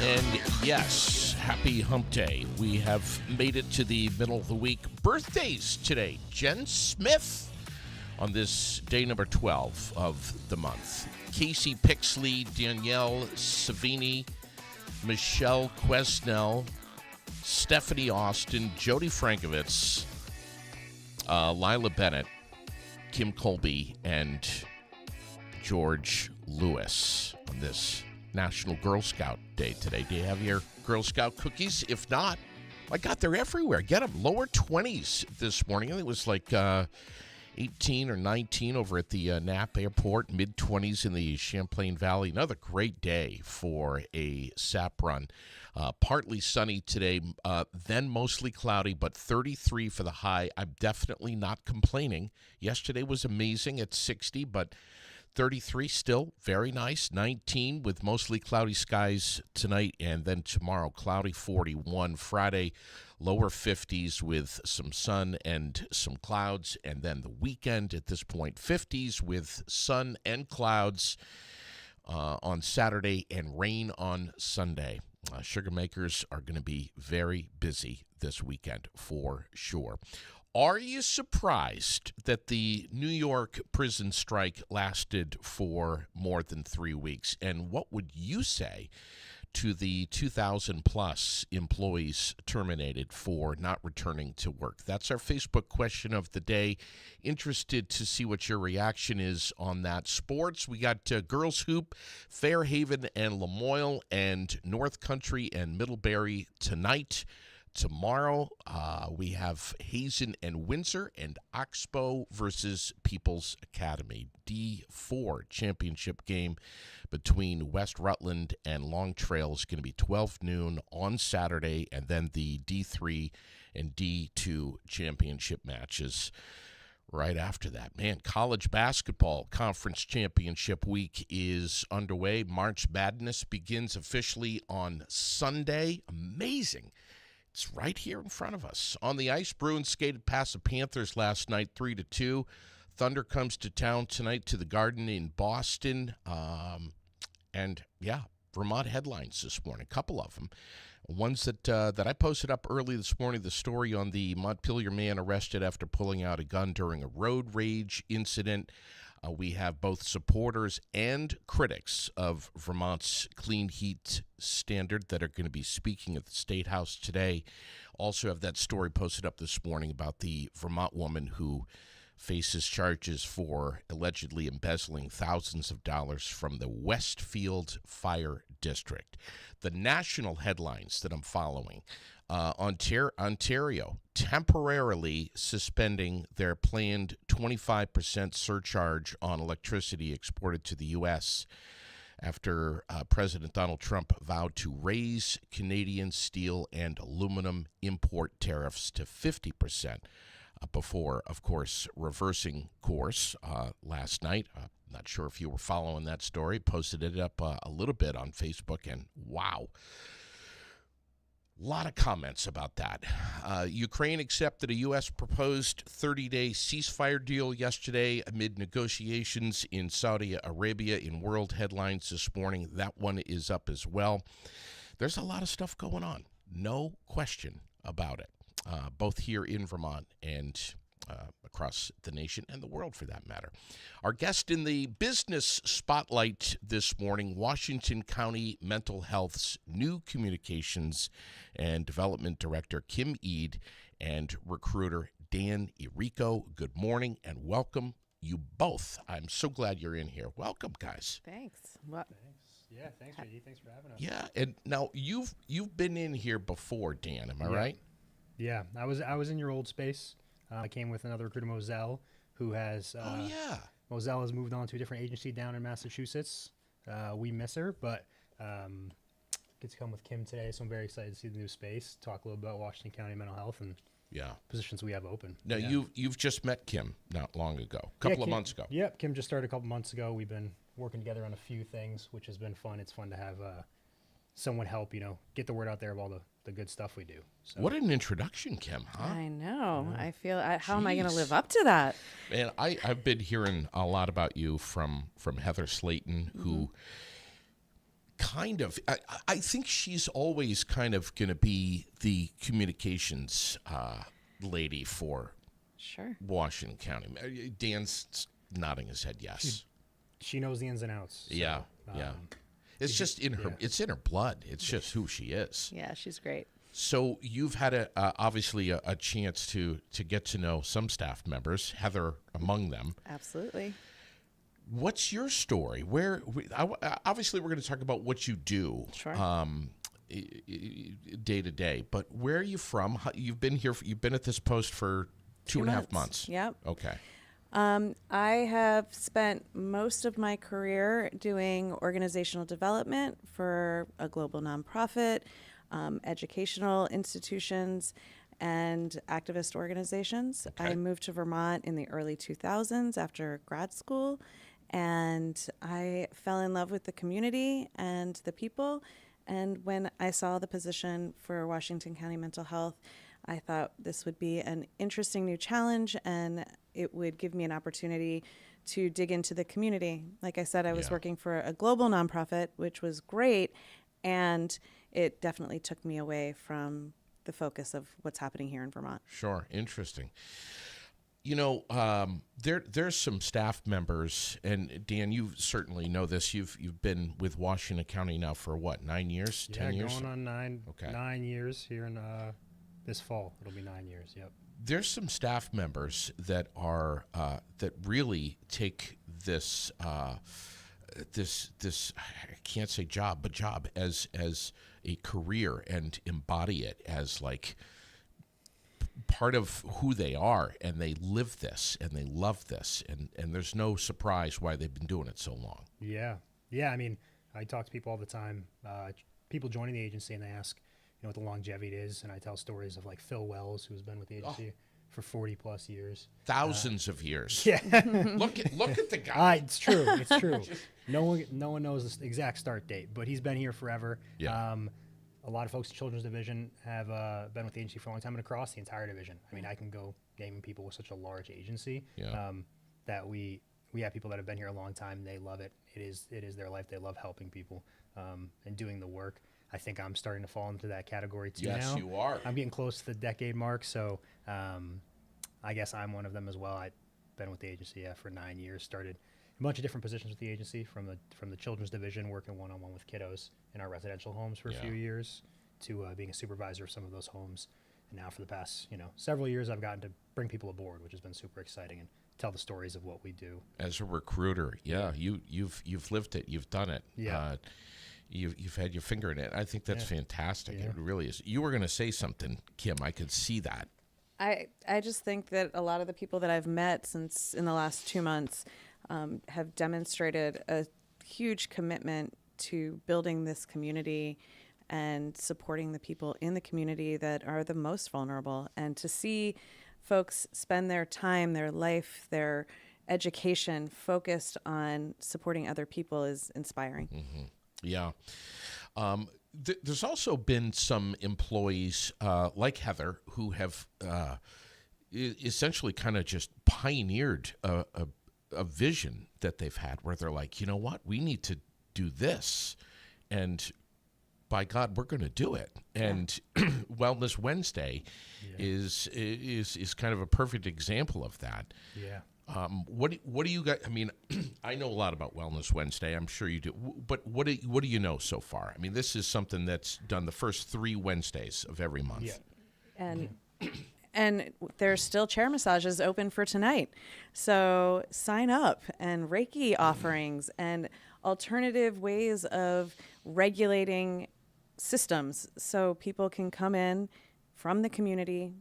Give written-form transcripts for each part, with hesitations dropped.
And yes, happy hump day. We have made it to the middle of the week. Birthdays today. Jen Smith on this day number 12 of the month. Casey Pixley, Danielle Savini, Michelle Quesnell, Stephanie Austin, Jody Frankovitz, Lila Bennett, Kim Colby, and George Lewis on this National Girl Scout Day today. Do you have your Girl Scout cookies? If not, my God, they're everywhere. Get them. Lower 20s this morning. I think it was like 18 or 19 over at the Knapp Airport, mid-20s in the Champlain Valley. Another great day for a sap run. Partly sunny today, then mostly cloudy, but 33 for the high. I'm definitely not complaining. Yesterday was amazing at 60, but 33 still very nice. 19 with mostly cloudy skies tonight, and then tomorrow cloudy 41. Friday lower 50s with some sun and some clouds, and then the weekend at this point 50s with sun and clouds on Saturday and rain on Sunday. Sugar makers are going to be very busy this weekend for sure. Are you surprised that the New York prison strike lasted for more than 3 weeks? And what would you say to the 2,000-plus employees terminated for not returning to work? That's our Facebook question of the day. Interested to see what your reaction is on that. Sports, we got girls hoop, Fairhaven and Lamoille, and North Country and Middlebury tonight. Tomorrow, we have Hazen and Windsor, and Oxbow versus People's Academy. D4 championship game between West Rutland and Long Trail is going to be 12 noon on Saturday, and then the D3 and D2 championship matches right after that. Man, college basketball conference championship week is underway. March Madness begins officially on Sunday. Amazing. It's right here in front of us. On the ice, Bruins skated past the Panthers last night, 3-2. Thunder comes to town tonight to the Garden in Boston. And, yeah, Vermont headlines this morning, a couple of them. Ones that I posted up early this morning, the story on the Montpelier man arrested after pulling out a gun during a road rage incident. We have both supporters and critics of Vermont's clean heat standard that are going to be speaking at the State House today. Also have that story posted up this morning about the Vermont woman who faces charges for allegedly embezzling thousands of dollars from the Westfield Fire District. The national headlines that I'm following, Ontario temporarily suspending their planned 25% surcharge on electricity exported to the U.S. after President Donald Trump vowed to raise Canadian steel and aluminum import tariffs to 50%. Before, of course, reversing course last night. Not sure if you were following that story. Posted it up a little bit on Facebook, and wow. A lot of comments about that. Ukraine accepted a U.S. proposed 30-day ceasefire deal yesterday amid negotiations in Saudi Arabia in world headlines this morning. That one is up as well. There's a lot of stuff going on. No question about it. Both here in Vermont and across the nation and the world, for that matter. Our guest in the business spotlight this morning, Washington County Mental Health's new communications and development director, Kim Eade, and recruiter Dan Errico. Good morning and welcome, you both. I'm so glad you're in here. Welcome, guys. Thanks. Thanks. Yeah, thanks, JD. Thanks for having us. Yeah, and now you've been in here before, Dan. Am I right? Yeah, I was in your old space. I came with another recruiter, Moselle, who has Moselle has moved on to a different agency down in Massachusetts. We miss her, but get to come with Kim today, so I'm very excited to see the new space, talk a little about Washington County mental health and positions we have open. Now, you've just met Kim not long ago, a couple of months ago. Yep, Kim just started a couple months ago. We've been working together on a few things, which has been fun. It's fun to have someone help, get the word out there of all the good stuff we do. So. What an introduction, Kim, huh? I know. I feel, how am I going to live up to that? Man, I've been hearing a lot about you from Heather Slayton, who kind of. I think she's always kind of going to be the communications lady for Washington County. Dan's nodding his head yes. She knows the ins and outs. So, yeah. It's just in her. It's in her blood. It's just who she is. Yeah, she's great. So you've had obviously a chance to get to know some staff members, Heather among them. Absolutely. What's your story? Obviously we're going to talk about what you do, day to day. But where are you from? You've been here. You've been at this post for 2.5 months. Yep. Okay. I have spent most of my career doing organizational development for a global nonprofit, educational institutions, and activist organizations. Okay. I moved to Vermont in the early 2000s after grad school, and I fell in love with the community and the people. And when I saw the position for Washington County Mental Health, I thought this would be an interesting new challenge, and it would give me an opportunity to dig into the community. Like I said, I was working for a global nonprofit, which was great, and it definitely took me away from the focus of what's happening here in Vermont. Sure. Interesting. You know, there's some staff members, and Dan, you certainly know this. You've been with Washington County now for what, 9 years, 10 years? Yeah, going on 9 years here in this fall. It'll be 9 years. Yep. There's some staff members that are that really take this this I can't say job, but job as a career and embody it as like part of who they are, and they live this and they love this, and there's no surprise why they've been doing it so long. Yeah. I mean, I talk to people all the time, people joining the agency, and they ask, what the longevity is, and I tell stories of like Phil Wells, who's been with the agency for 40 plus years, thousands of years. Yeah. look at the guy. It's true. No one knows the exact start date, but he's been here forever. Yeah. A lot of folks in Children's Division have been with the agency for a long time, and across the entire division. I mean, I can go naming people with such a large agency that we have people that have been here a long time. They love it. It is their life. They love helping people and doing the work. I think I'm starting to fall into that category too now. Yes, you are. I'm getting close to the decade mark, so I guess I'm one of them as well. I've been with the agency for 9 years. Started a bunch of different positions with the agency, from the Children's Division, working one-on-one with kiddos in our residential homes for a few years, to being a supervisor of some of those homes. And now for the past several years, I've gotten to bring people aboard, which has been super exciting, and tell the stories of what we do. As a recruiter, you've lived it, you've done it. Yeah. You've had your finger in it. I think that's fantastic. Yeah. It really is. You were going to say something, Kim. I could see that. I just think that a lot of the people that I've met since in the last 2 months have demonstrated a huge commitment to building this community and supporting the people in the community that are the most vulnerable. And to see folks spend their time, their life, their education focused on supporting other people is inspiring. Mm-hmm. Yeah. There's also been some employees like Heather who have essentially kind of just pioneered a vision that they've had, where they're like, you know what, we need to do this, and by God, we're going to do it. And Wellness Wednesday is kind of a perfect example of that. Yeah. What do you got? I mean, I know a lot about Wellness Wednesday. I'm sure you do. But what do you know so far? I mean, this is something that's done the first 3 Wednesdays of every month. Yeah. And there's still chair massages open for tonight. So sign up, and Reiki offerings and alternative ways of regulating systems, so people can come in from the community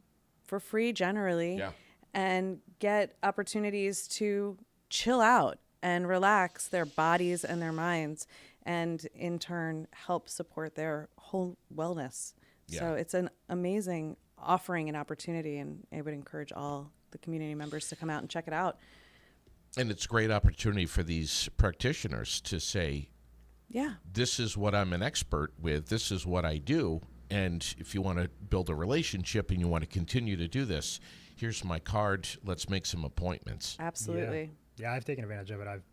for free generally. Yeah. And get opportunities to chill out and relax their bodies and their minds, and in turn help support their whole wellness. Yeah. So it's an amazing offering and opportunity, and I would encourage all the community members to come out and check it out. And it's a great opportunity for these practitioners to say, this is what I'm an expert with, this is what I do, and if you want to build a relationship and you want to continue to do this, here's my card. Let's make some appointments. Absolutely. Yeah, I've taken advantage of it. I've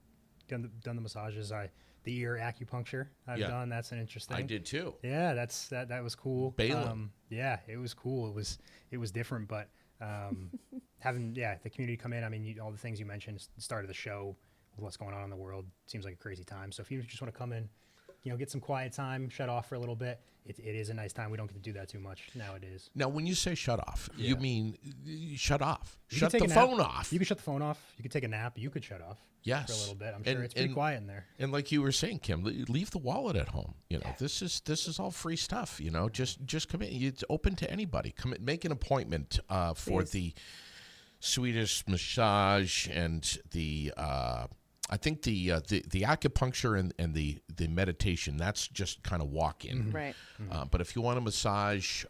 done the massages. I the ear acupuncture I've done. That's an interesting. I did too. Yeah, that was cool. Balin. Yeah, it was cool. It was different, but having the community come in. I mean, all the things you mentioned at the start of the show with what's going on in the world seems like a crazy time. So if you just want to come in, get some quiet time, shut off for a little bit. It is a nice time. We don't get to do that too much nowadays. Now, when you say shut off, you mean shut off. Shut the phone off. You can shut the phone off. You could take a nap. You could shut off for a little bit. I'm sure it's pretty quiet in there. And like you were saying, Kim, leave the wallet at home. This is all free stuff. Just come in. It's open to anybody. Come in, make an appointment for the Swedish massage and the I think the acupuncture and the meditation, that's just kind of walk in. Mm-hmm. Right. But if you want a massage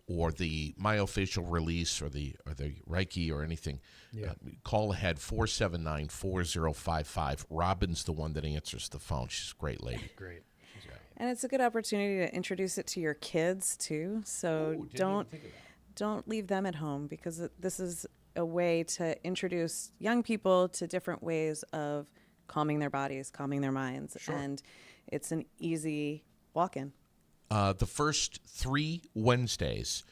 or the myofascial release or the Reiki or anything, call ahead 479-4055. Robin's the one that answers the phone. She's a great lady. Great. And it's a good opportunity to introduce it to your kids too. So don't leave them at home, because this is a way to introduce young people to different ways of calming their bodies, calming their minds. Sure. And it's an easy walk-in. The first 3 Wednesdays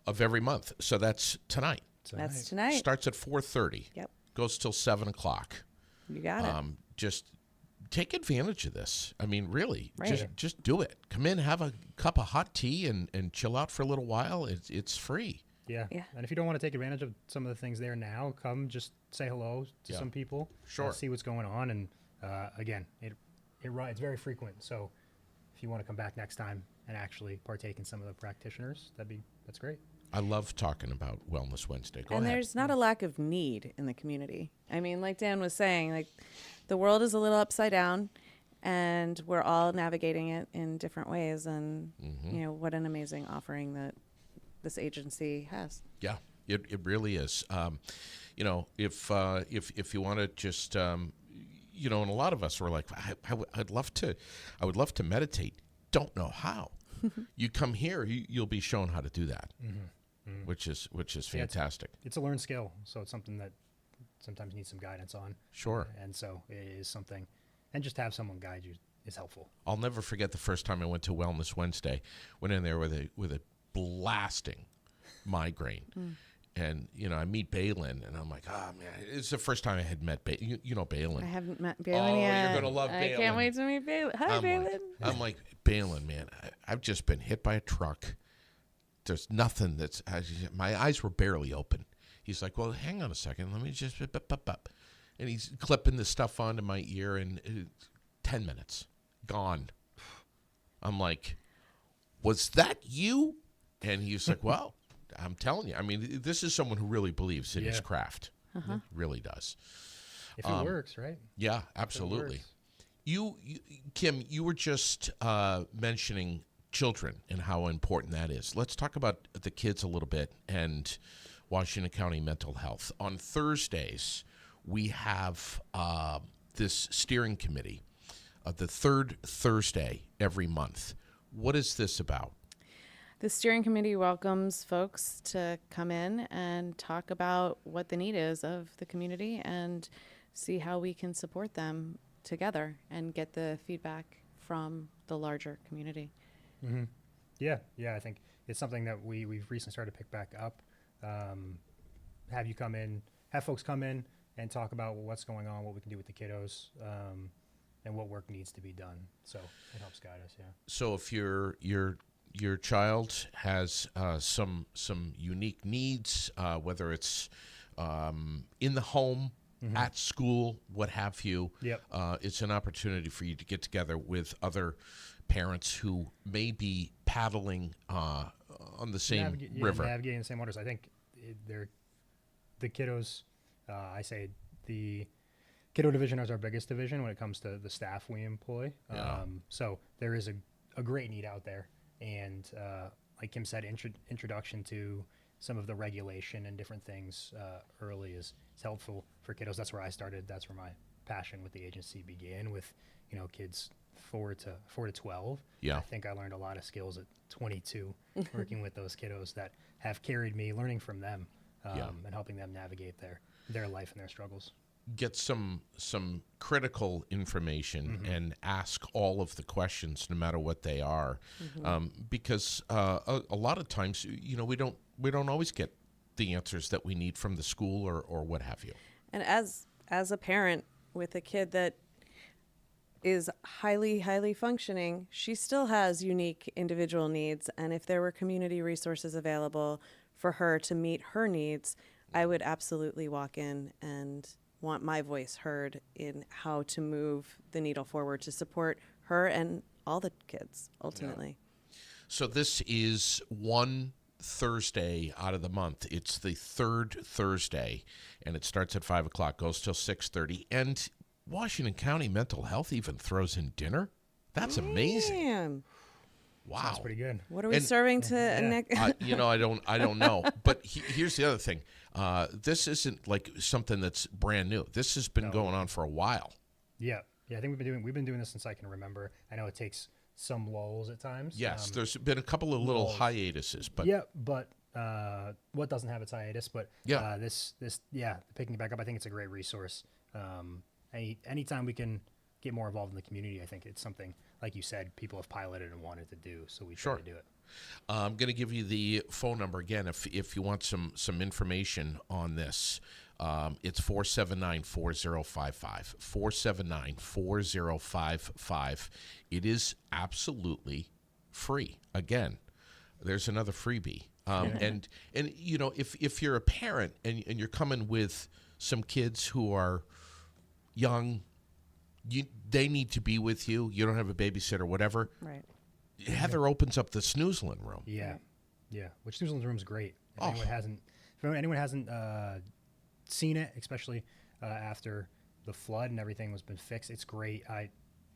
of every month. So that's tonight. That's tonight. Starts at 4:30. Yep. Goes till 7 o'clock. You got it. Just take advantage of this. I mean, really, right. just do it. Come in, have a cup of hot tea, and chill out for a little while. It's free. Yeah. And if you don't want to take advantage of some of the things there now, come just say hello to some people. Sure. See what's going on. And again, it's very frequent. So if you want to come back next time and actually partake in some of the practitioners, that's great. I love talking about Wellness Wednesday. Go ahead. And there's not a lack of need in the community. I mean, like Dan was saying, like the world is a little upside down, and we're all navigating it in different ways. And what an amazing offering that this agency has. Yeah, it really is. If you want to just and a lot of us were like, I would love to meditate. Don't know how. You come here, you'll be shown how to do that, which is fantastic. It's a learned skill, so it's something that sometimes needs some guidance on. Sure. And so it is something, and just to have someone guide you is helpful. I'll never forget the first time I went to Wellness Wednesday. Went in there with a blasting migraine. And, I meet Balin, and I'm like, oh, man, it's the first time I had met Balin. You know Balin. I haven't met Balin yet. Oh, you're going to love Balin. I can't wait to meet Balin. Hi, Balin. I'm like, Balin, man, I've just been hit by a truck. There's nothing my eyes were barely open. He's like, well, hang on a second. Let me just, and he's clipping the stuff onto my ear, and 10 minutes, gone. I'm like, was that you? And he's like, well, I'm telling you. I mean, this is someone who really believes in his craft. It really does. If it works, right? Yeah, absolutely. Kim, you were just mentioning children and how important that is. Let's talk about the kids a little bit and Washington County mental health. On Thursdays, we have this steering committee, the third Thursday every month. What is this about? The steering committee welcomes folks to come in and talk about what the need is of the community and see how we can support them together and get the feedback from the larger community. Mm-hmm. Yeah, I think it's something that we've recently started to pick back up. Have folks come in and talk about what's going on, what we can do with the kiddos, and what work needs to be done. So it helps guide us. Yeah. So if your child has some unique needs, whether it's in the home, at school, what have you. Yep. It's an opportunity for you to get together with other parents who may be paddling on the same river. Navigating the same waters. I think the kiddos, I say the kiddo division is our biggest division when it comes to the staff we employ. Yeah. So there is a great need out there. And like Kim said, introduction to some of the regulation and different things early is helpful for kiddos. That's where I started. That's where my passion with the agency began, with kids 4 to 12. Yeah. I think I learned a lot of skills at 22 working with those kiddos that have carried me, learning from them and helping them navigate their life and their struggles. get some critical information and ask all of the questions, no matter what they are, because a lot of times, we don't always get the answers that we need from the school or what have you. And as a parent with a kid that is highly functioning, she still has unique individual needs. And if there were community resources available for her to meet her needs, I would absolutely walk in and want my voice heard in how to move the needle forward to support her and all the kids ultimately. Yeah. So this is one Thursday out of the month. It's the third Thursday, and it starts at 5 o'clock, goes till 6:30. And Washington County Mental Health even throws in dinner. That's amazing. Man. Wow, Sounds pretty good. What are we serving to Nick? I don't know. But here's the other thing. This isn't like something that's brand new. This has been going on for a while. Yeah. I think we've been doing this since I can remember. I know it takes some lulls at times. Yes, there's been a couple of little hiatuses, but but what doesn't have its hiatus? But this picking it back up, I think it's a great resource. Anytime we can get more involved in the community, I think it's something, like you said, people have piloted and wanted to do, so we try to do it. I'm going to give you the phone number again if you want some information on this. It's 479-4055. 479-4055. It is absolutely free. Again, there's another freebie. And if you're a parent and you're coming with some kids who are young, they need to be with you. You don't have a babysitter, whatever. Right. Heather opens up the Snoozlin room. Yeah. Which Snoozlin's room is great. If anyone hasn't seen it, especially after the flood and everything was been fixed, it's great. I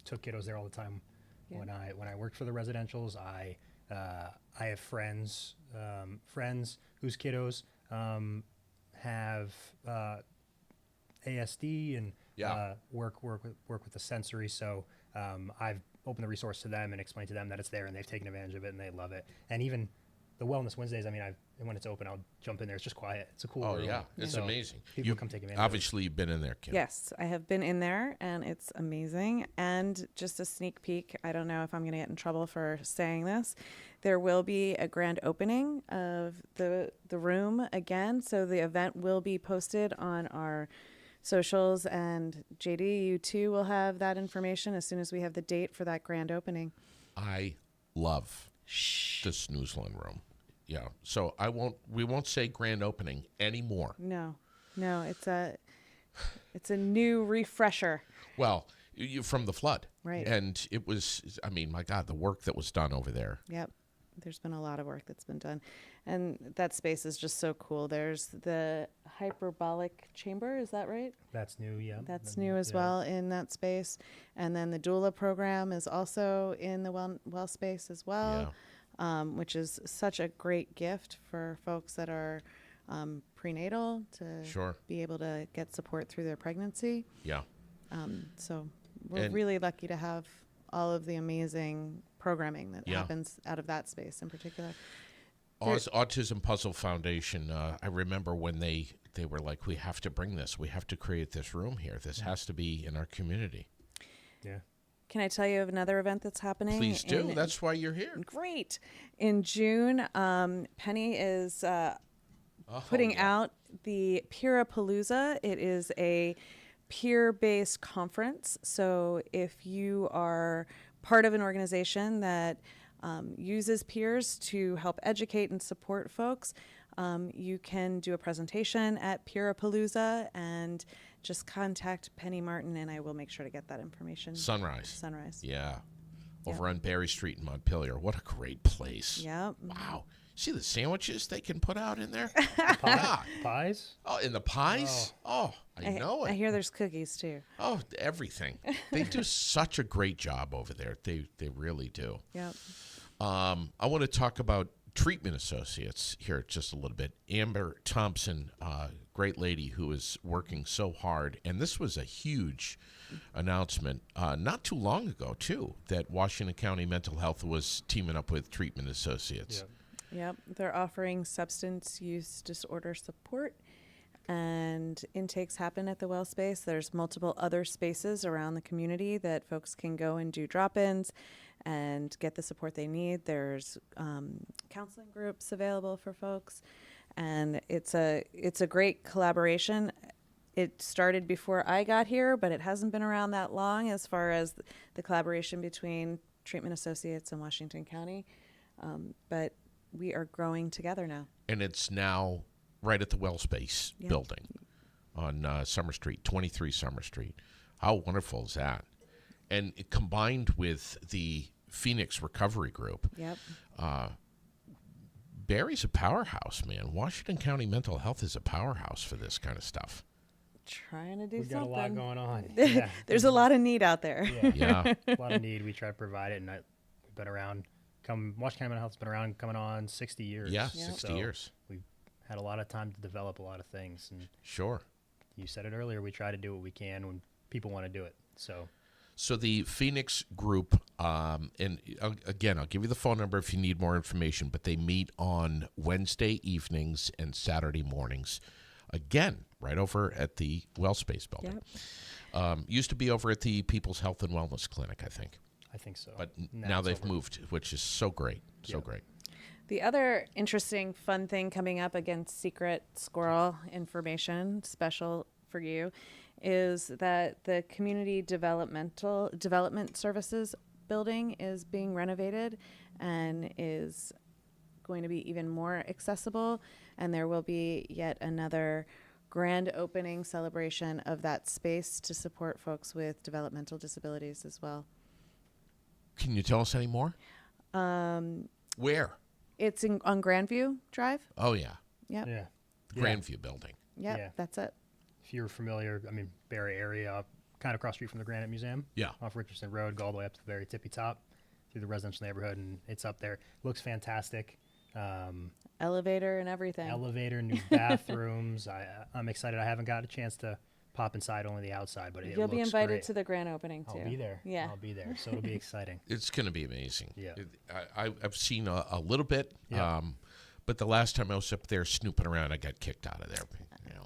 took kiddos there all the time when I worked for the residentials. I have friends whose kiddos have ASD and work with the sensory. So I've opened the resource to them and explained to them that it's there, and they've taken advantage of it and they love it. And even the Wellness Wednesdays, when it's open, I'll jump in there. It's just quiet. It's a cool room. Yeah, it's amazing. People come take advantage. Obviously, you've been in there, Kim. Yes, I have been in there, and it's amazing. And just a sneak peek, I don't know if I'm going to get in trouble for saying this. There will be a grand opening of the room again, so the event will be posted on our socials, and JD, you too will have that information as soon as we have the date for that grand opening. I love the Snoozlin room. Yeah. So we won't say grand opening anymore. No, it's a new refresher. Well, from the flood. Right. And it was, my God, the work that was done over there. Yep. There's been a lot of work that's been done. And that space is just so cool. There's the hyperbolic chamber, is that right? That's new, yeah. That's new as well in that space. And then the doula program is also in the well space as well, which is such a great gift for folks that are prenatal to be able to get support through their pregnancy. Yeah. So we're really lucky to have all of the amazing programming that happens out of that space in particular. Autism Puzzle Foundation, I remember when they were like, we have to bring this. We have to create this room here. This has to be in our community. Yeah. Can I tell you of another event that's happening? Please do. That's why you're here. Great. In June, Penny is putting out the Peerapalooza. It is a peer-based conference. So if you are part of an organization that uses peers to help educate and support folks, you can do a presentation at Peerapalooza and just contact Penny Martin, and I will make sure to get that information. Sunrise. Yeah. Over on Berry Street in Montpelier. What a great place. Yep. Wow. See the sandwiches they can put out in there? Pies? Oh, in the pies? Oh, I know it. I hear there's cookies too. Oh, everything. They do such a great job over there. They really do. Yep. I want to talk about treatment associates here just a little bit. Amber Thompson, great lady who is working so hard. And this was a huge announcement not too long ago, too, that Washington County Mental Health was teaming up with treatment associates. Yep. They're offering substance use disorder support and intakes happen at the well space. There's multiple other spaces around the community that folks can go and do drop-ins and get the support they need. There's counseling groups available for folks, and it's a great collaboration. It started before I got here, but it hasn't been around that long as far as the collaboration between Treatment Associates and Washington County. But we are growing together now. And it's now right at the Well Space building on Summer Street, 23 Summer Street. How wonderful is that? And it combined with the Phoenix Recovery Group. Yep. Barry's a powerhouse, man. Washington County Mental Health is a powerhouse for this kind of stuff. Trying to do We've something. got a lot going on. Yeah. There's a lot of need out there. Yeah. A lot of need. We try to provide it, and we've been around. Washington County Mental Health's been around coming on 60 years. Yeah, 60 years. We've had a lot of time to develop a lot of things. And sure. You said it earlier. We try to do what we can when people want to do it. So the Phoenix group, and again, I'll give you the phone number if you need more information, but they meet on Wednesday evenings and Saturday mornings. Again, right over at the Well Space building. Yep. Used to be over at the People's Health and Wellness Clinic, I think. I think so. But now they've moved, which is so great. So great. The other interesting, fun thing coming up, again, secret squirrel information, special for you, is that the Community Development Services building is being renovated and is going to be even more accessible. And there will be yet another grand opening celebration of that space to support folks with developmental disabilities as well. Can you tell us any more? Where? It's on Grandview Drive. Oh, yeah. Yep. Yeah. Grandview building. Yep, Yeah. that's it. If you're familiar, Barry area, kind of across the street from the Granite Museum. Yeah. Off Richardson Road, go all the way up to the very tippy top through the residential neighborhood, and it's up there. Looks fantastic. Elevator and everything. Elevator, new bathrooms. I'm excited. I haven't got a chance to pop inside, only the outside, but You'll be invited great. to the grand opening too. I'll be there. Yeah. I'll be there. So it'll be exciting. It's going to be amazing. Yeah. I've seen a little bit, Yeah. but the last time I was up there snooping around, I got kicked out of there. You know.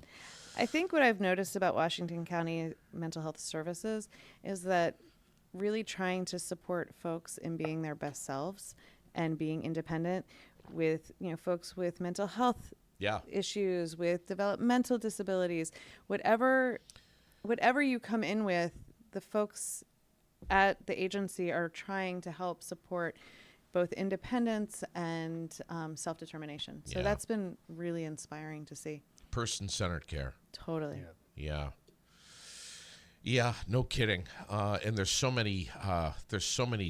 I think what I've noticed about Washington County Mental Health Services is that really trying to support folks in being their best selves and being independent with, folks with mental health issues, with developmental disabilities, whatever you come in with, the folks at the agency are trying to help support both independence and self-determination. So that's been really inspiring to see. Person-centered care. Totally. Yeah, no kidding. And there's so many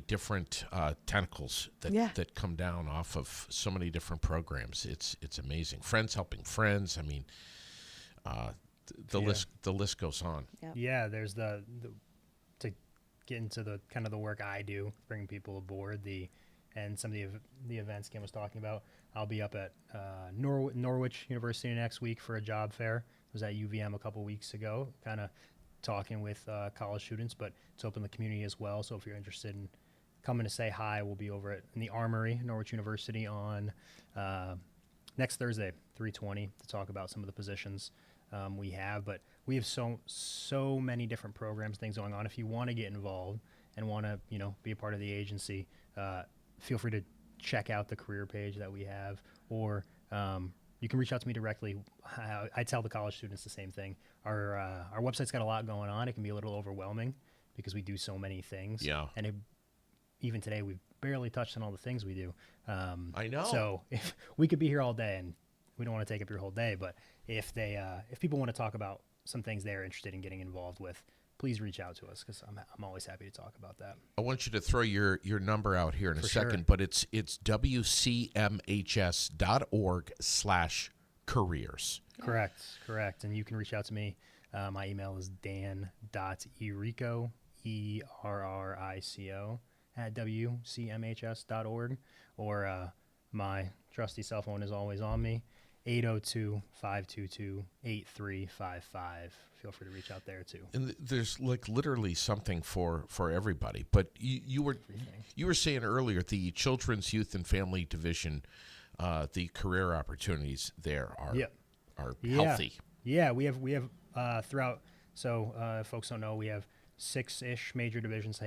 different tentacles that come down off of so many different programs. It's amazing. Friends helping friends. I mean, the list goes on. Yep. Yeah, there's the to get into the kind of the work I do, bring people aboard and some of the events Kim was talking about. I'll be up at Norwich University next week for a job fair. I was at UVM a couple weeks ago, kind of talking with college students, but it's open to the community as well. So if you're interested in coming to say hi, we'll be over in the Armory, Norwich University, on next Thursday, 3:20, to talk about some of the positions we have. But we have so many different programs, things going on. If you want to get involved and want to, be a part of the agency, feel free to check out the career page that we have, or you can reach out to me directly. I tell the college students the same thing. Our website's got a lot going on. It can be a little overwhelming because we do so many things. Yeah. And even today, we've barely touched on all the things we do. I know. So if we could be here all day, and we don't want to take up your whole day, but if people want to talk about some things they're interested in getting involved with, please reach out to us, because I'm always happy to talk about that. I want you to throw your number out here in a second, sure. but it's WCMHS.org/careers. Correct. And you can reach out to me. My email is dan.errico, ERRICO, @WCMHS.org, or my trusty cell phone is always on me, 802-522-8355. Feel free to reach out there too. And there's literally something for everybody. But you were saying earlier, the Children's Youth and Family Division, the career opportunities there are healthy. Yeah, we have throughout. So if folks don't know, we have 6-ish major divisions.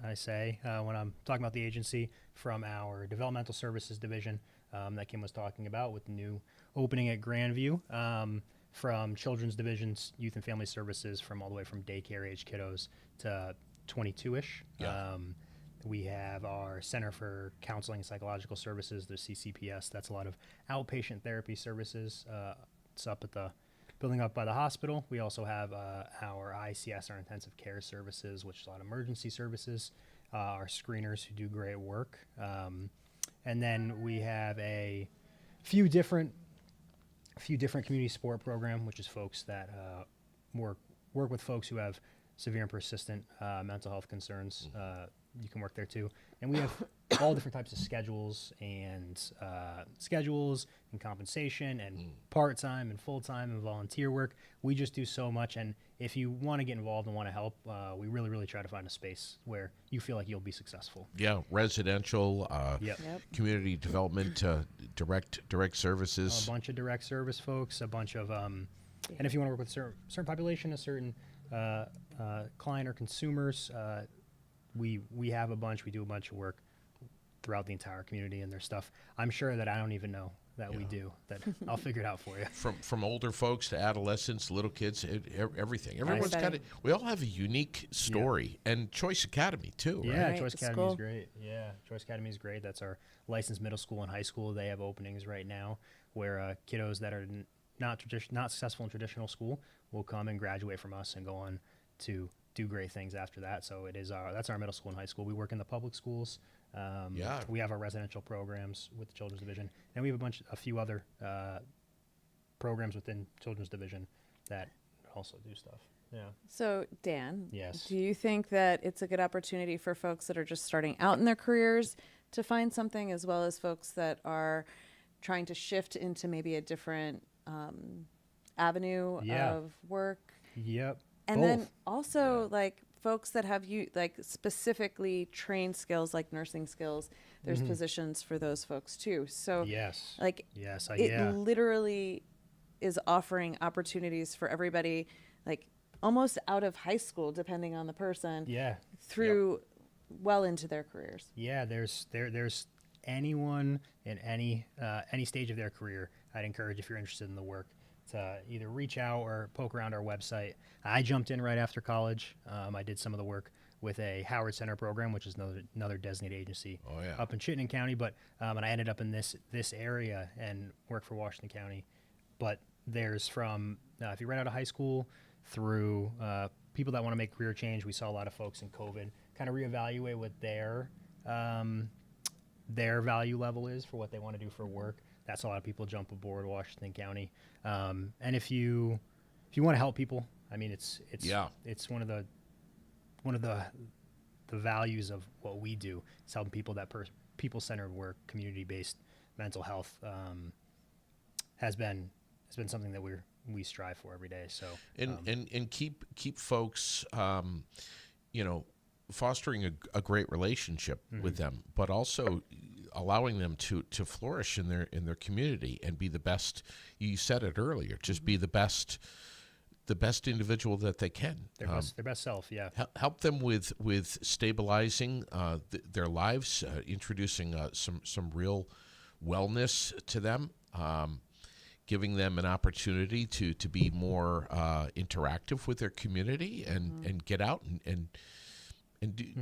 I say when I'm talking about the agency, from our developmental services division that Kim was talking about with the new opening at Grandview, from children's divisions, youth and family services, from all the way from daycare age kiddos to 22-ish. Yeah. We have our Center for Counseling and Psychological Services, the CCPS. That's a lot of outpatient therapy services. It's up at the building up by the hospital. We also have our ICS, our intensive care services, which is a lot of emergency services, our screeners who do great work. And then we have a few different community support program, which is folks that work with folks who have severe and persistent mental health concerns. You can work there too. And we have all different types of schedules and compensation and part-time and full-time and volunteer work. We just do so much. And if you want to get involved and want to help, we really, really try to find a space where you feel like you'll be successful. Yeah, residential, community development, direct services. A bunch of direct service folks, a bunch of, and if you want to work with a certain population, a certain client or consumers, we have a bunch. We do a bunch of work throughout the entire community, and there's stuff I'm sure that I don't even know that we do that I'll figure it out for you. From older folks to adolescents, little kids, everything. Everyone's got it. We all have a unique story, and Choice Academy too. Right? Yeah, Choice Academy is great. Yeah, Choice Academy is great. That's our licensed middle school and high school. They have openings right now where kiddos that are not successful in traditional school will come and graduate from us and go on to do great things after that. So that's our middle school and high school. We work in the public schools. We have our residential programs with the Children's Division, and we have a few other programs within Children's Division that also do stuff. Yeah. So, Dan, yes, do you think that it's a good opportunity for folks that are just starting out in their careers to find something, as well as folks that are trying to shift into maybe a different avenue of work? Yep. And then also like folks that have specifically trained skills like nursing skills, there's positions for those folks too. So it literally is offering opportunities for everybody, like almost out of high school, depending on the person, through well into their careers. Yeah, there's anyone in any stage of their career. I'd encourage, if you're interested in the work, to either reach out or poke around our website. I jumped in right after college. I did some of the work with a Howard Center program, which is another designated agency up in Chittenden County. But and I ended up in this area and worked for Washington County. But there's from if you right out of high school through people that want to make career change. We saw a lot of folks in COVID kind of reevaluate what their value level is for what they want to do for work. That's a lot of people jump aboard Washington County. And if you want to help people, I mean, it's one of the values of what we do. It's helping people. That people-centered work, community-based mental health has been something that we strive for every day. So and keep folks, fostering a great relationship with them, but also allowing them to flourish in their community and be the best. You said it earlier, just be the best individual that they can. Their best self, yeah. Help them with stabilizing their lives, introducing some real wellness to them, giving them an opportunity to be more interactive with their community and get out and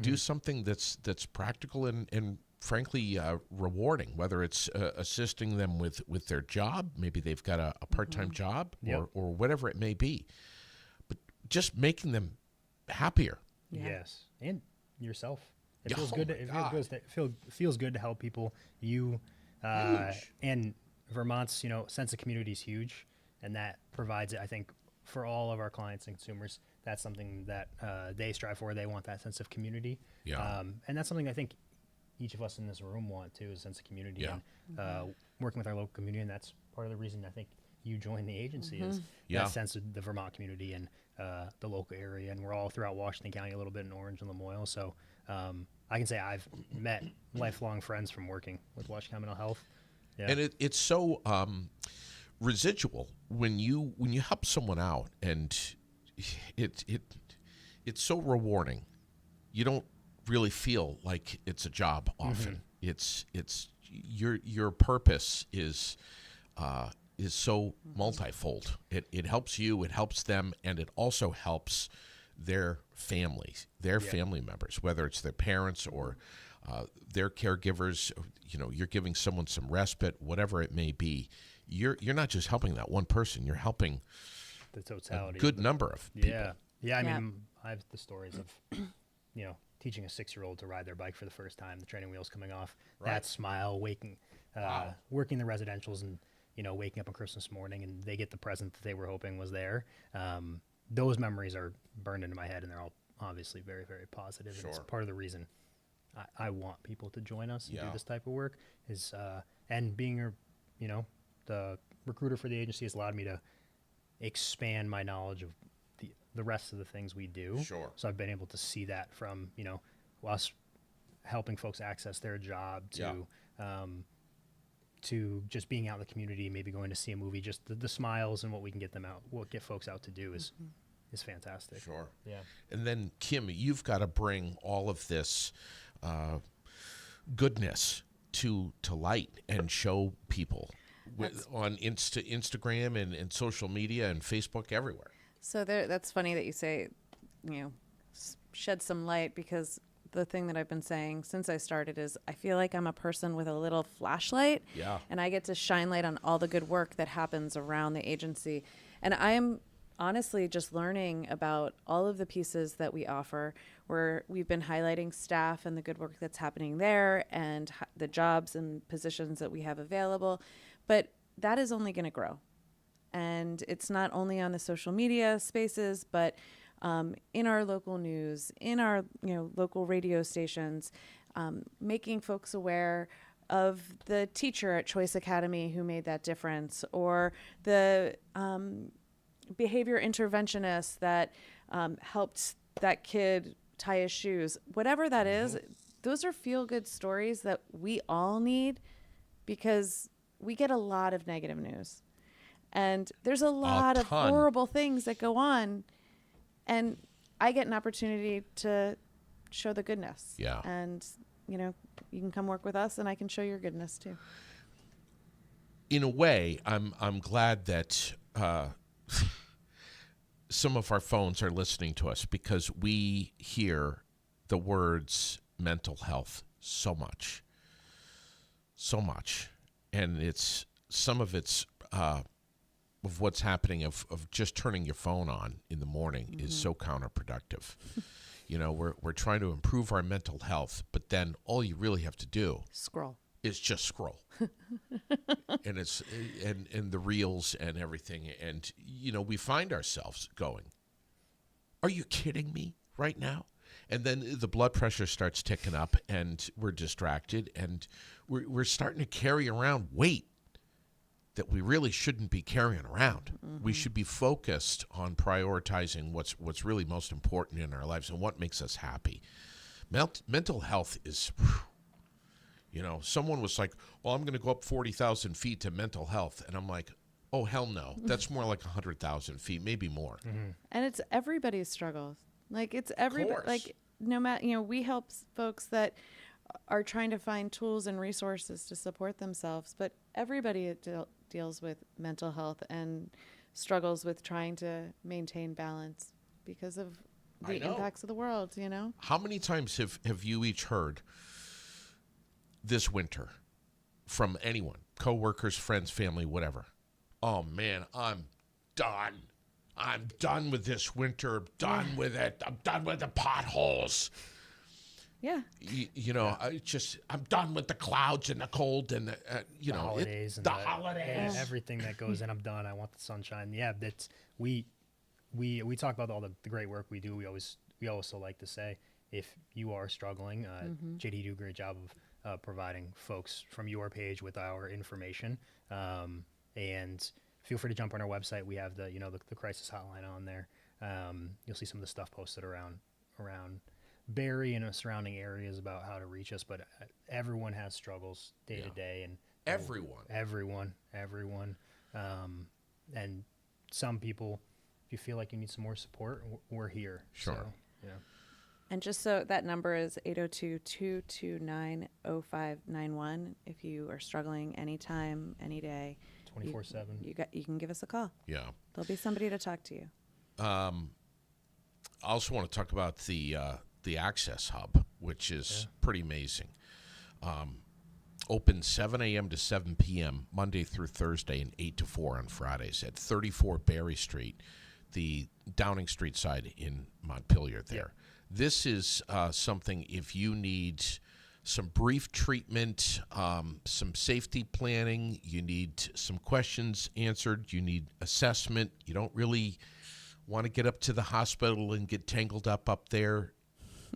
do something that's practical and frankly rewarding, whether it's assisting them with their job. Maybe they've got a part-time job or whatever it may be, but just making them happier. Yes, and yourself. It feels good. Feels good to help people. And Vermont's sense of community is huge, and that provides it. I think for all of our clients and consumers, that's something that they strive for. They want that sense of community. And that's something I think each of us in this room want too, is a sense of community and working with our local community. And that's part of the reason I think you joined the agency is that sense of the Vermont community and the local area. And we're all throughout Washington County, a little bit in Orange and Lamoille. So I can say I've met lifelong friends from working with Washington County Mental Health. Yeah. And it's so residual when you help someone out, and it's so rewarding. You don't really feel like it's a job often. It's your purpose is so multifold. It helps you, it helps them, and it also helps their families, their family members, whether it's their parents or their caregivers. You're giving someone some respite, whatever it may be. You're not just helping that one person. You're helping the totality, a good number of people. Yeah. I mean, I have the stories of, teaching a 6-year-old to ride their bike for the first time, the training wheels coming off, that smile, working the residentials, and waking up on Christmas morning, and they get the present that they were hoping was there. Those memories are burned into my head, and they're all obviously very, very positive. Sure. And it's part of the reason I want people to join us and do this type of work is, and being the recruiter for the agency has allowed me to expand my knowledge of the rest of the things we do. Sure. So I've been able to see that from, us helping folks access their job to just being out in the community, maybe going to see a movie, just the smiles and what we can get folks out to do is fantastic. Sure. Yeah. And then, Kim, you've got to bring all of this goodness to light and show people on Instagram and social media and Facebook, everywhere. So that's funny that you say, shed some light, because the thing that I've been saying since I started is I feel like I'm a person with a little flashlight. Yeah. And I get to shine light on all the good work that happens around the agency. And I am honestly just learning about all of the pieces that we offer, where we've been highlighting staff and the good work that's happening there, and the jobs and positions that we have available. But that is only going to grow. And it's not only on the social media spaces, but in our local news, in our local radio stations, making folks aware of the teacher at Choice Academy who made that difference, or the behavior interventionist that helped that kid tie his shoes. Whatever that is, those are feel-good stories that we all need, because we get a lot of negative news. And there's a lot of horrible things that go on. And I get an opportunity to show the goodness. Yeah. And, you can come work with us, and I can show your goodness too. In a way, I'm glad that some of our phones are listening to us, because we hear the words mental health so much. And some of it's of what's happening of just turning your phone on in the morning is so counterproductive. We're trying to improve our mental health, but then all you really have to do is just scroll. And it's and the reels and everything, and we find ourselves going, are you kidding me right now? And then the blood pressure starts ticking up, and we're distracted, and we're starting to carry around weight that we really shouldn't be carrying around. We should be focused on prioritizing what's really most important in our lives and what makes us happy. Mental health is, someone was like, well, I'm going to go up 40,000 feet to mental health. And I'm like, oh, hell no. That's more like 100,000 feet, maybe more. And it's everybody's struggle. Like, it's everybody. Like, no matter, we help folks that are trying to find tools and resources to support themselves, but everybody deals with mental health and struggles with trying to maintain balance because of the impacts of the world, How many times have you each heard this winter from anyone, coworkers, friends, family, whatever? Oh man, I'm done. I'm done with this winter. I'm done with it. I'm done with the potholes. Yeah. I'm done with the clouds and the cold and the holidays and holidays. Everything that goes in. I'm done. I want the sunshine. Yeah, that's we talk about all the great work we do. We also like to say, if you are struggling, JD do a great job of providing folks from your page with our information. And feel free to jump on our website. We have the crisis hotline on there. You'll see some of the stuff posted around Barrie and surrounding areas about how to reach us, but everyone has struggles day to day, and everyone. And some people, if you feel like you need some more support, we're here. Sure. So, yeah. And just so that number is 802-229-0591. If you are struggling anytime, any day, 24/7. you can give us a call. Yeah. There'll be somebody to talk to you. I also want to talk about the Access Hub, which is pretty amazing. Open 7 a.m. to 7 p.m. Monday through Thursday and 8 to 4 on Fridays at 34 Berry Street, the Downing Street side in Montpelier there. Yep. This is something if you need some brief treatment, some safety planning, you need some questions answered, you need assessment, you don't really want to get up to the hospital and get tangled up there.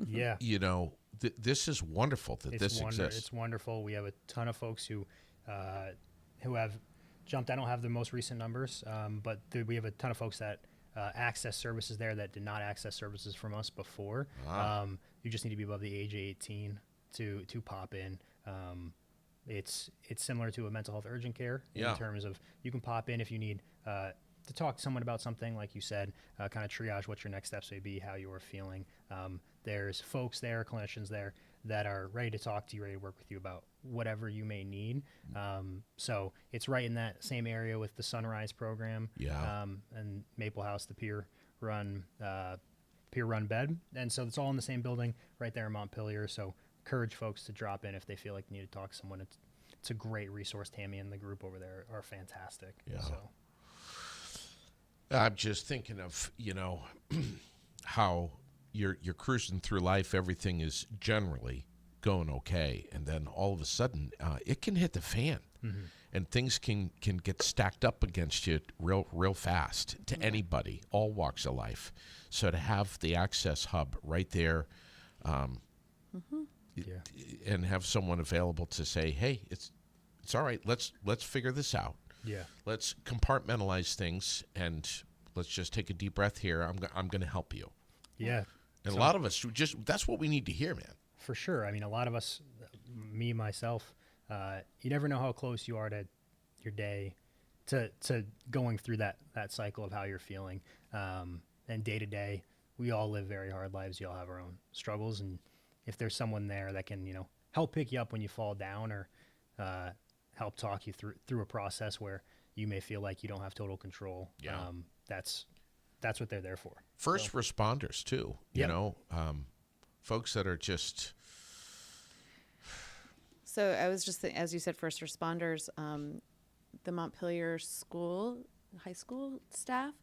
Yeah. You know, this is wonderful that this exists. It's wonderful. We have a ton of folks who have jumped. I don't have the most recent numbers, but we have a ton of folks that access services there that did not access services from us before. Wow. You just need to be above the age of 18 to pop in. It's similar to a mental health urgent care in terms of you can pop in if you need to talk to someone about something, like you said, kind of triage what your next steps may be, how you are feeling. There's folks there, clinicians there that are ready to talk to you, ready to work with you about whatever you may need. So it's right in that same area with the Sunrise program, and Maple House, the peer run bed. And so it's all in the same building right there in Montpelier. So encourage folks to drop in if they feel like they need to talk to someone. It's a great resource. Tammy and the group over there are fantastic. Yeah. So. I'm just thinking of, how you're cruising through life, everything is generally going okay, and then all of a sudden it can hit the fan, and things can get stacked up against you real fast to anybody, all walks of life. So to have the Access Hub right there, and have someone available to say, hey, it's all right, let's figure this out. Yeah. Let's compartmentalize things, and let's just take a deep breath here. I'm going to help you. Yeah. And a lot of us that's what we need to hear, man. For sure. I mean, a lot of us, me, myself, you never know how close you are to your day, to going through that cycle of how you're feeling. And day to day, we all live very hard lives. We all have our own struggles. And if there's someone there that can, help pick you up when you fall down, or help talk you through a process where you may feel like you don't have total control. That's what they're there for. First responders too, folks that are just. So I was just as you said, first responders, the Montpelier high school staff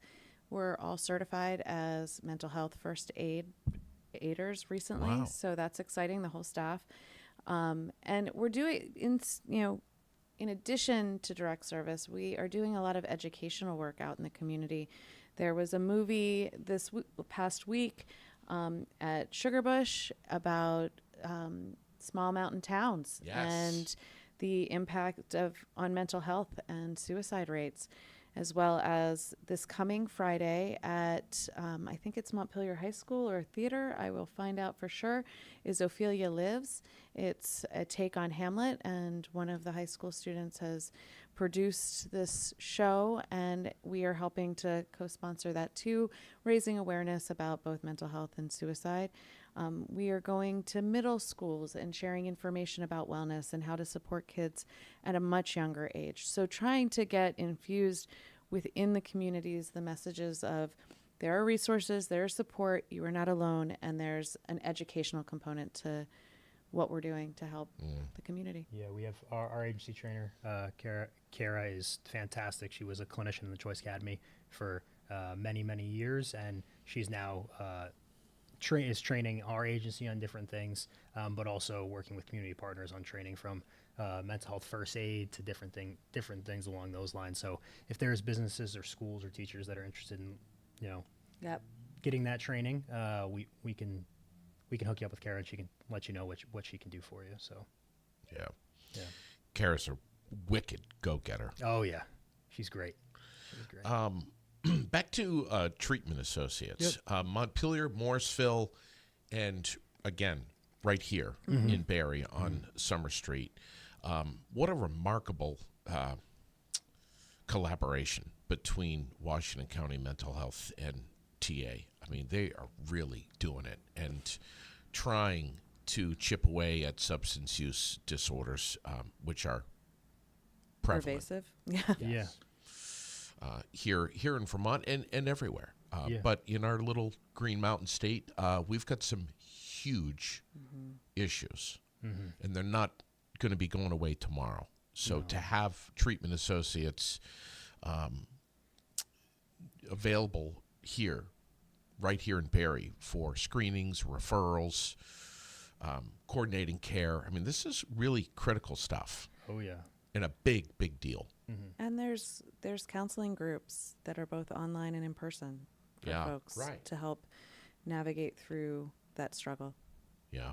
were all certified as mental health first aiders recently. Wow. So that's exciting, the whole staff. And we're doing, in addition to direct service, we are doing a lot of educational work out in the community. There was a movie this past week at Sugarbush about small mountain towns and the impact on mental health and suicide rates, as well as this coming Friday at, I think it's Montpelier High School or theater, I will find out for sure, is Ophelia Lives. It's a take on Hamlet, and one of the high school students has produced this show, and we are helping to co-sponsor that too, raising awareness about both mental health and suicide. We are going to middle schools and sharing information about wellness and how to support kids at a much younger age. So trying to get infused within the communities the messages of there are resources, there's support, you are not alone, and there's an educational component to what we're doing to help the community. Yeah, we have our agency trainer, Kara is fantastic. She was a clinician in the Choice Academy for many, many years, and she's now is training our agency on different things, but also working with community partners on training from mental health first aid to different things along those lines. So if there's businesses or schools or teachers that are interested in, getting that training, we can hook you up with Kara, and she can let you know what she can do for you. So, yeah. Kara's a wicked go-getter. Oh yeah, she's great. Back to treatment associates, Montpelier, Morrisville, and again, right here in Barrie on Summer Street. What a remarkable collaboration between Washington County Mental Health and TA. I mean, they are really doing it and trying to chip away at substance use disorders, which are prevalent. Pervasive. Yeah. Here in Vermont and everywhere. Yeah. But in our little Green Mountain state, we've got some huge issues, and they're not going to be going away tomorrow. So to have treatment associates available here, right here in Barrie, for screenings, referrals, coordinating care, I mean, this is really critical stuff. Oh, yeah. And a big deal. And there's counseling groups that are both online and in person for folks to help navigate through that struggle. Yeah.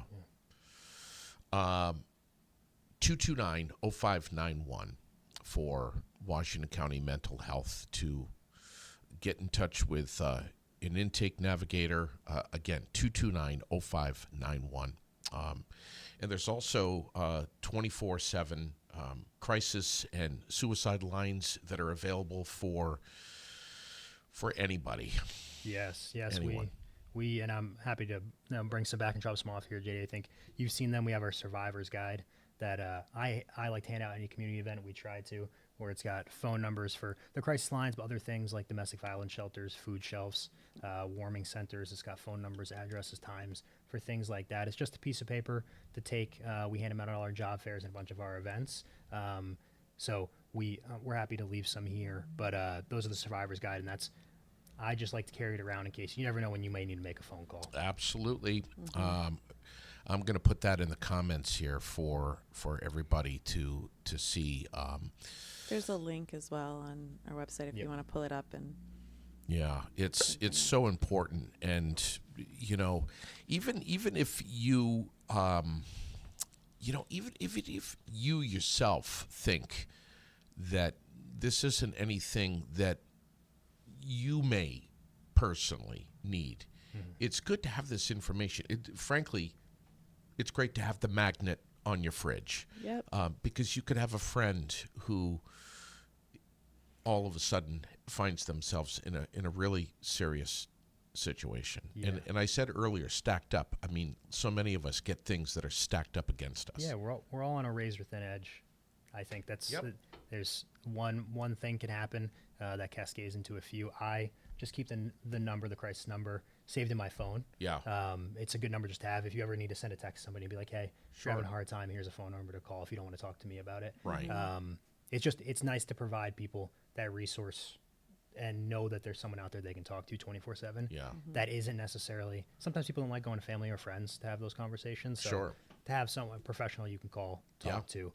229-0591 for Washington County Mental Health to get in touch with an intake navigator. Again, 229-0591. And there's also 24/7 crisis and suicide lines that are available for anybody. Yes, Anyone. we and I'm happy to bring some back and drop some off here, JD. I think you've seen them. We have our survivors guide that I like to hand out at any community event we try to, where it's got phone numbers for the crisis lines, but other things like domestic violence shelters, food shelves, warming centers. It's got phone numbers, addresses, times for things like that. It's just a piece of paper to take. We hand them out at all our job fairs and a bunch of our events. So we're happy to leave some here, but those are the survivors guide, and I just like to carry it around in case you never know when you may need to make a phone call. Absolutely. I'm going to put that in the comments here for everybody to see. There's a link as well on our website if you want to pull it up. And yeah, it's so important. And even if you even if you yourself think that this isn't anything that you may personally need, it's good to have this information. Frankly, it's great to have the magnet on your fridge. Yep. Because you could have a friend who all of a sudden finds themselves in a really serious situation. Yeah. And I said earlier, stacked up. I mean, so many of us get things that are stacked up against us. Yeah, we're all on a razor thin edge. I think that's there's one thing can happen that cascades into a few. I just keep the number, the crisis number, saved in my phone. Yeah. It's a good number just to have if you ever need to send a text to somebody and be like, hey, Sure. you're having a hard time, here's a phone number to call if you don't want to talk to me about it. Right. It's nice to provide people that resource and know that there's someone out there they can talk to 24/7. Yeah. That isn't necessarily, sometimes people don't like going to family or friends to have those conversations. So Sure. to have someone professional you can call, talk to,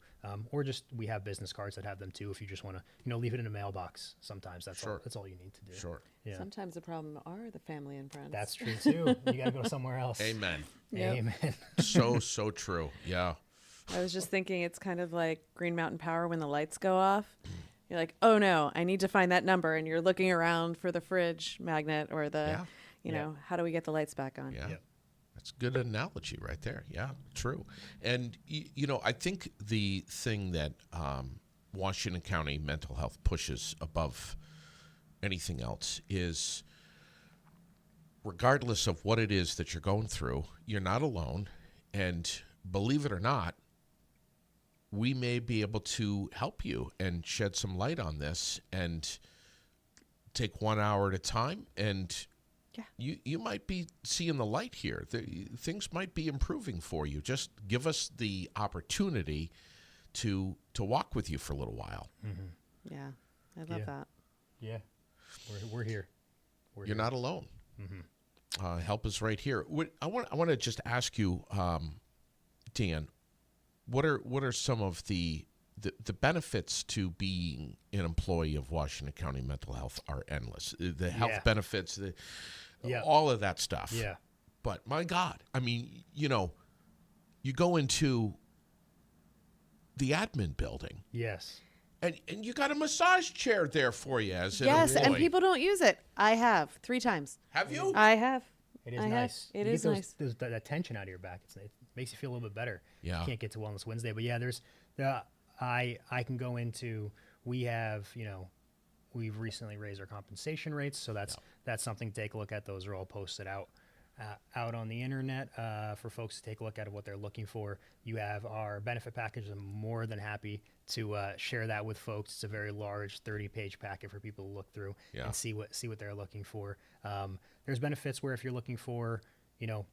or just we have business cards that have them too if you just want to leave it in a mailbox. Sometimes that's all you need to do. Sure. Yeah. sometimes the problem are the family and friends. That's true too. You got to go somewhere else. Amen. Yep. Amen. So true. Yeah. I was just thinking it's kind of like Green Mountain Power when the lights go off. You're like, oh no, I need to find that number. And you're looking around for the fridge magnet or the, how do we get the lights back on? Yeah. Yep. That's a good analogy right there. Yeah, true. And, I think the thing that Washington County Mental Health pushes above anything else is, regardless of what it is that you're going through, you're not alone. And believe it or not, we may be able to help you and shed some light on this and take 1 hour at a time. And you might be seeing the light here. Things might be improving for you. Just give us the opportunity to walk with you for a little while. Mm-hmm. Yeah, I love that. Yeah. We're here. You're not alone. Help is right here. I want to just ask you, Dan, what are some of the benefits to being an employee of Washington County Mental Health are endless. The health benefits, all of that stuff. Yeah. But my God, I mean, you go into the admin building. Yes. And you got a massage chair there for you as an Yes, employee. and people don't use it. I have 3 times. Have you? I have. It is I nice. Have. It You is get nice. that tension out of your back. It makes you feel a little bit better. Yeah. You can't get to Wellness Wednesday, but yeah, there's I can go into, we have, we've recently raised our compensation rates, so that's something to take a look at. Those are all posted out on the internet for folks to take a look at what they're looking for. You have our benefit package. I'm more than happy to share that with folks. It's a very large 30-page packet for people to look through and see what they're looking for. There's benefits where if you're looking for, a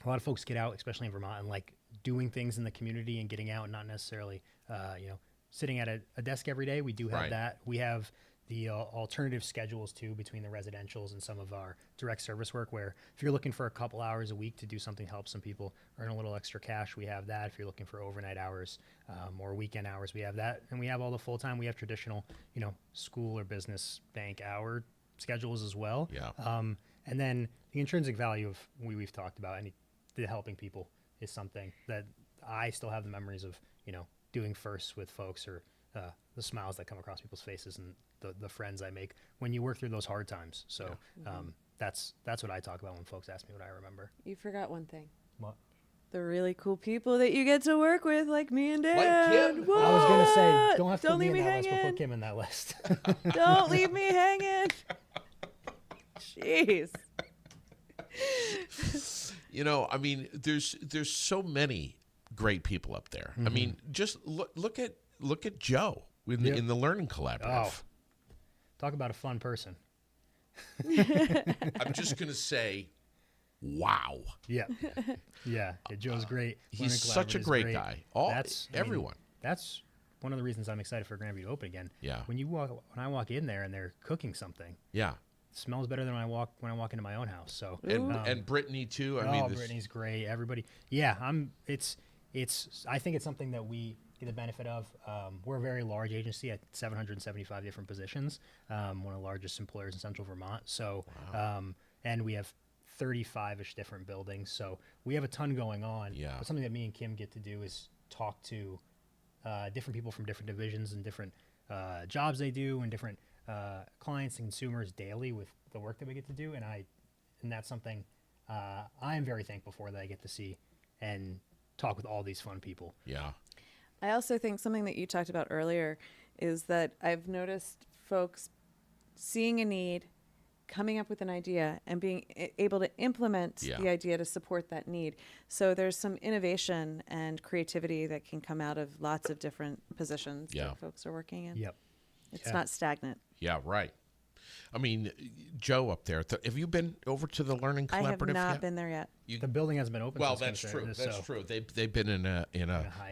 lot of folks get out, especially in Vermont, and like doing things in the community and getting out, and not necessarily, sitting at a desk every day. We do have that. We have the alternative schedules too between the residentials and some of our direct service work, where if you're looking for a couple hours a week to do something to help some people earn a little extra cash, we have that. If you're looking for overnight hours or weekend hours, we have that. And we have all the full-time. We have traditional, school or business bank hour schedules as well. Yeah. And then the intrinsic value of we've talked about, and the helping people is something that I still have the memories of, doing first with folks, or the smiles that come across people's faces, and the friends I make when you work through those hard times. So that's what I talk about when folks ask me what I remember. You forgot one thing. What? The really cool people that you get to work with, like me and Dan. Like Kim. What? I was going to say, don't have to Don't put me leave in me that list, but hanging. put Kim in that list. Don't leave me hanging. Jeez. There's so many great people up there. I mean, just look at Joe in the Learning Collaborative. Oh, talk about a fun person. I'm just going to say, wow. Yeah. Joe's great. He's Learning such a Collaborative is great guy. Everyone. That's one of the reasons I'm excited for Grandview to open again. Yeah. When I walk in there and they're cooking something. Yeah. It smells better than when I walk into my own house. So And Brittany too. I mean, Brittany's great. Everybody. Yeah. I think it's something that we get the benefit of. We're a very large agency at 775 different positions. One of the largest employers in Central Vermont. So, and we have 35-ish different buildings. So we have a ton going on. Yeah. But something that me and Kim get to do is talk to different people from different divisions and different jobs they do, and different clients and consumers daily with the work that we get to do. And that's something I am very thankful for, that I get to see and talk with all these fun people. Yeah. I also think something that you talked about earlier is that I've noticed folks seeing a need, coming up with an idea, and being able to implement the idea to support that need. So there's some innovation and creativity that can come out of lots of different positions that folks are working in. Yep. It's not stagnant. Yeah, right. I mean, Joe up there, have you been over to the Learning Collaborative I have not yet? been there yet. The building hasn't been open. Well, since that's true. this, That's so true. They've been in a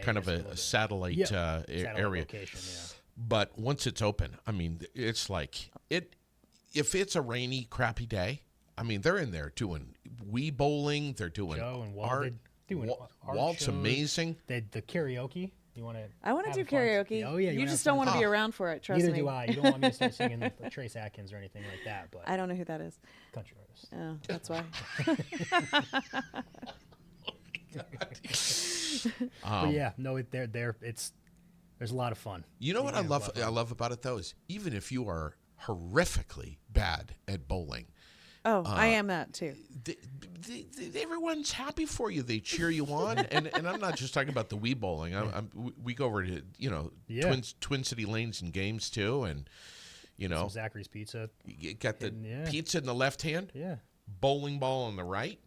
kind of a satellite satellite area. location, yeah. But once it's open, I mean, it's like if it's a rainy, crappy day, I mean, they're in there doing Wii bowling. They're doing Joe and Walt, art. doing art Walt's shows. amazing. The karaoke. You want to? I want to do karaoke. Oh yeah, you just don't want to be around for it. Trust Neither me. do I. You don't want me to start singing like Trace Atkins or anything like that. But I don't know who that is. country artist. Oh, that's why. But yeah, no, there's a lot of fun. You know what I love about it though is even if you are horrifically bad at bowling, I am that too. Everyone's happy for you. They cheer you on, and I'm not just talking about the Wii bowling. We go over to Twin City Lanes and games too, and some Zachary's Pizza. You got the pizza in the left hand, bowling ball in the right.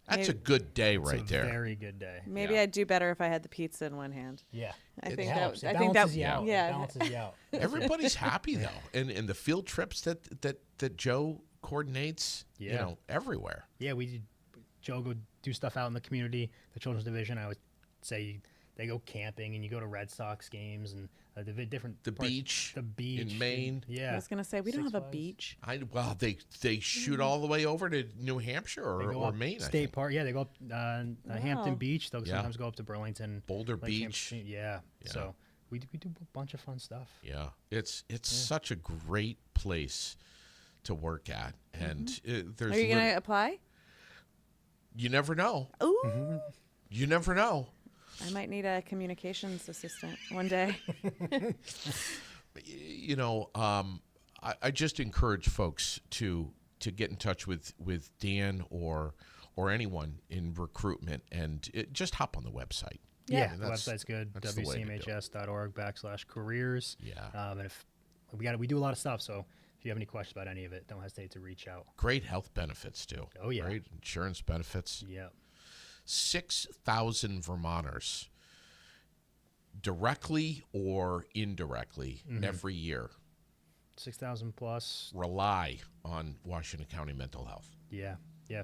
That's a good day right there. Very good day. Maybe I'd do better if I had the pizza in one hand. Yeah, I it think helps. that. It I think that. balances you out. Yeah. It balances you out. Everybody's happy though, and the field trips that Joe coordinates, everywhere. Yeah, Joe go do stuff out in the community. The children's division, I would say they go camping, and you go to Red Sox games and the beach in Maine. Yeah, I was gonna say we don't have a beach. They shoot all the way over to New Hampshire or Maine. State Park. Yeah, they go up Hampton Beach. They'll sometimes go up to Burlington, Boulder Beach. Yeah. So we do a bunch of fun stuff. Yeah, it's such a great place to work at, and there's. Are you gonna apply? You never know. Ooh. You never know. I might need a communications assistant one day. I just encourage folks to get in touch with Dan or anyone in recruitment, and just hop on the website. Yeah, the website's good. WCMHS.org/careers. Yeah. And if we do a lot of stuff. So if you have any questions about any of it, don't hesitate to reach out. Great health benefits too. Oh yeah, great insurance benefits. Yeah, 6,000 Vermonters, directly or indirectly, every year 6,000 plus rely on Washington County Mental Health. Yeah,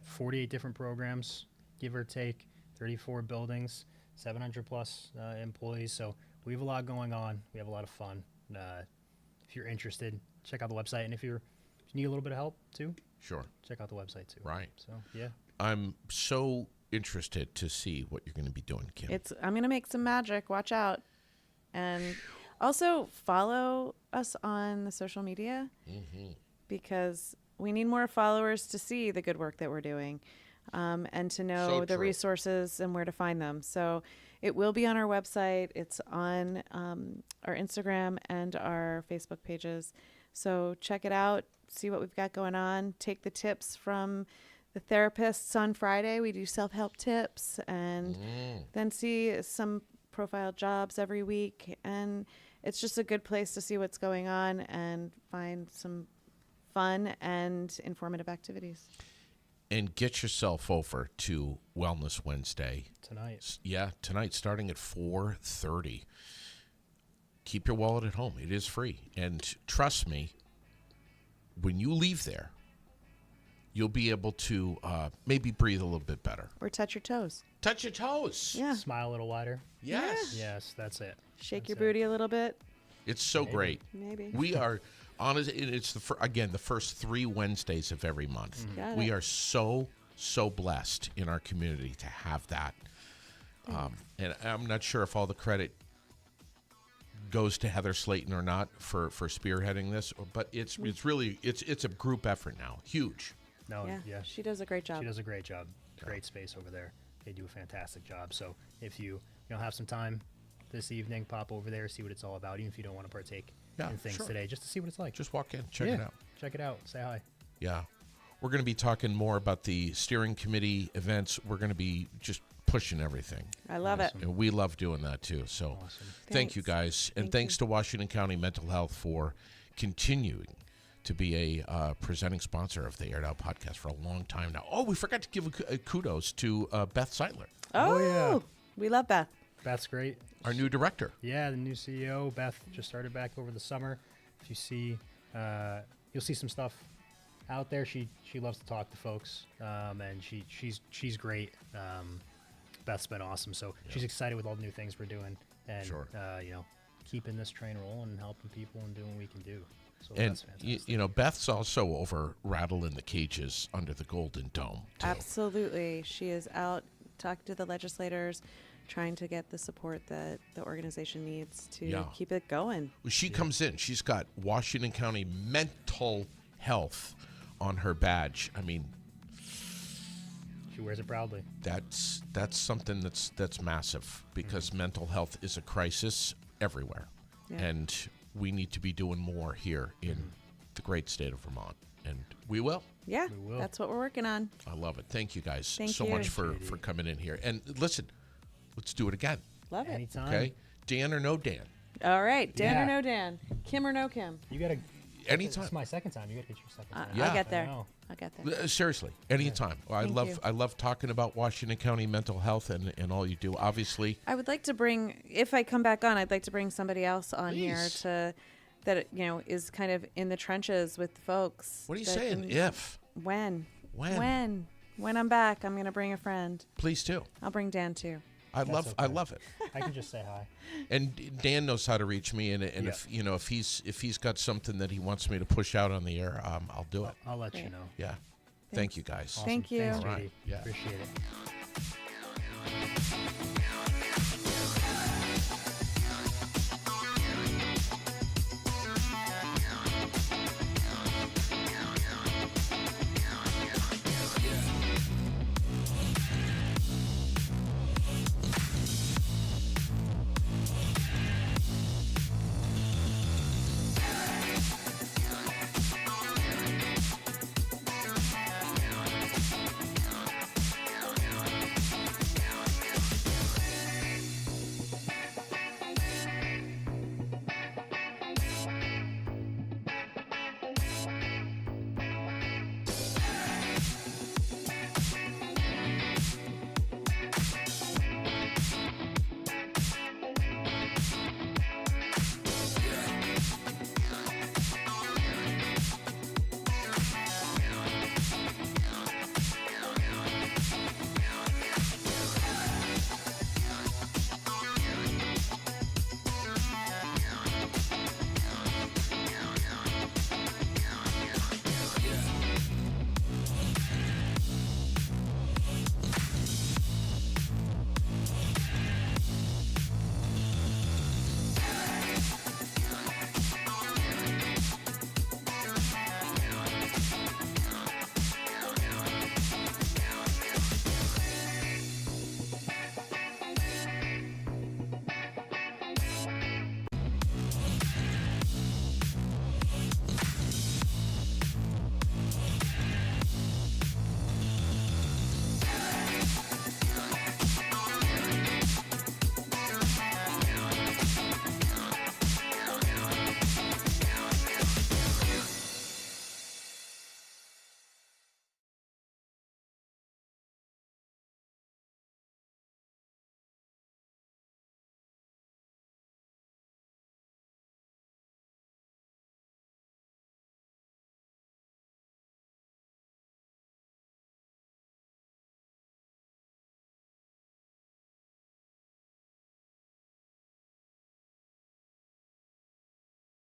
48 different programs, give or take, 34 buildings, 700 plus employees. So we have a lot going on. We have a lot of fun. If you're interested, check out the website. And if you need a little bit of help too, Sure. check out the website too. Right. So yeah, I'm so interested to see what you're going to be doing, Kim. I'm going to make some magic. Watch out. And also follow us on the social media because we need more followers to see the good work that we're doing and to know So the true. resources and where to find them. So it will be on our website. It's on our Instagram and our Facebook pages. So check it out. See what we've got going on. Take the tips from the therapists on Friday. We do self-help tips and then see some profile jobs every week. And it's just a good place to see what's going on and find some fun and informative activities. And get yourself over to Wellness Wednesday. tonight. Yeah, tonight starting at 4:30. Keep your wallet at home. It is free. And trust me, when you leave there, you'll be able to maybe breathe a little bit better. Or touch your toes. Touch your toes. Yeah. Smile a little wider. Yes. Yes, that's it. Shake That's your it. booty a little bit. It's so great. Maybe. We are honest. It's the first 3 Wednesdays of every month. Got We it. are so blessed in our community to have that. And I'm not sure if all the credit goes to Heather Slayton or not for spearheading this, but it's really it's a group effort now. Huge. No, Yeah. She does a great job. She does a great job. Great space over there. They do a fantastic job. So if you have some time this evening, pop over there, see what it's all about, even if you don't want to partake in things sure. today, just to see what it's like. Just walk in, check it out. Check it out. Say hi. Yeah. We're going to be talking more about the steering committee events. We're going to be just pushing everything. I love it. And we love doing that too. So thank you guys. And thanks to Washington County Mental Health for continuing to be a presenting sponsor of the Aired Out podcast for a long time now. Oh, we forgot to give a kudos to Beth Seidler, Oh, yeah. We love Beth. Beth's great. our new director. Yeah, the new CEO. Beth just started back over the summer. If you see, you'll see some stuff out there. She loves to talk to folks, and she's great. Beth's been awesome. So she's excited with all the new things we're doing, and Sure. Keeping this train rolling and helping people and doing what we can do. So And, that's fantastic. you know, Beth's also over rattling the cages under the Golden Dome, too. Absolutely. She is out talking to the legislators, trying to get the support that the organization needs to keep it going. She comes in. She's got Washington County Mental Health on her badge. I mean, She wears it proudly. that's something that's massive because mental health is a crisis everywhere. Yeah. And we need to be doing more here in the great state of Vermont. And we will. Yeah, We will. that's what we're working on. I love it. Thank you guys Thank so you. much for coming in here. And listen, let's do it again. Love it. Anytime. Okay? Dan or no Dan? All right. Dan Yeah. or no Dan? Kim or no Kim? You gotta. Anytime. It's my second time. You gotta get your second time. Yeah. I'll get I there. know. I'll get there. Seriously, anytime. Well, Thank you. I love talking about Washington County mental health and all you do. Obviously, I would like to bring, if I come back on, I'd like to bring somebody else on here Please. that is kind of in the trenches with folks. what are you that saying? can- If When When? I'm back, I'm gonna bring a friend. please do. I'll bring Dan too. I That's love okay. it. I can just say hi. And Dan knows how to reach me. And Yeah. if he's got something that he wants me to push out on the air, I'll do it. I'll let you Great. know. Yeah. Thank you guys. Awesome. Thank you. Thanks, All right. JD. Yeah. Appreciate it.